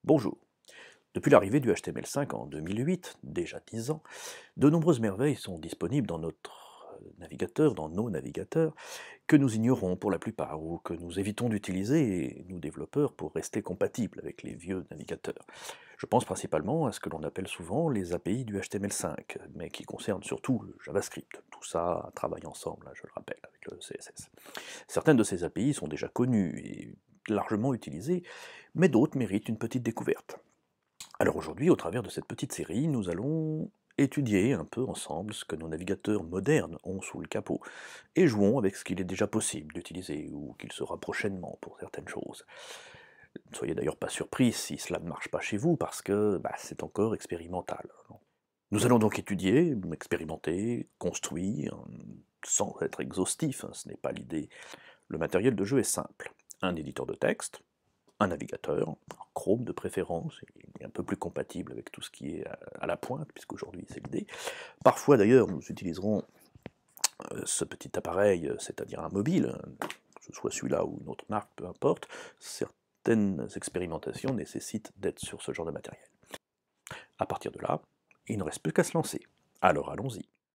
Bonjour. Depuis l'arrivée du HTML5 en 2008, déjà 10 ans, de nombreuses merveilles sont disponibles dans notre navigateur, dans nos navigateurs, que nous ignorons pour la plupart, ou que nous évitons d'utiliser, nous développeurs, pour rester compatibles avec les vieux navigateurs. Je pense principalement à ce que l'on appelle souvent les API du HTML5, mais qui concernent surtout le JavaScript. Tout ça travaille ensemble, hein, je le rappelle, avec le CSS. Certaines de ces API sont déjà connues et largement utilisées, mais d'autres méritent une petite découverte. Alors aujourd'hui, au travers de cette petite série, nous allons étudier un peu ensemble ce que nos navigateurs modernes ont sous le capot, et jouons avec ce qu'il est déjà possible d'utiliser, ou qu'il sera prochainement pour certaines choses. Ne soyez d'ailleurs pas surpris si cela ne marche pas chez vous, parce que c'est encore expérimental. Nous allons donc étudier, expérimenter, construire, sans être exhaustif, hein, ce n'est pas l'idée. Le matériel de jeu est simple. Un éditeur de texte, un navigateur, Chrome de préférence, il est un peu plus compatible avec tout ce qui est à la pointe, puisqu'aujourd'hui c'est l'idée. Parfois d'ailleurs nous utiliserons ce petit appareil, c'est-à-dire un mobile, que ce soit celui-là ou une autre marque, peu importe. Certaines expérimentations nécessitent d'être sur ce genre de matériel. À partir de là, il ne reste plus qu'à se lancer. Alors allons-y.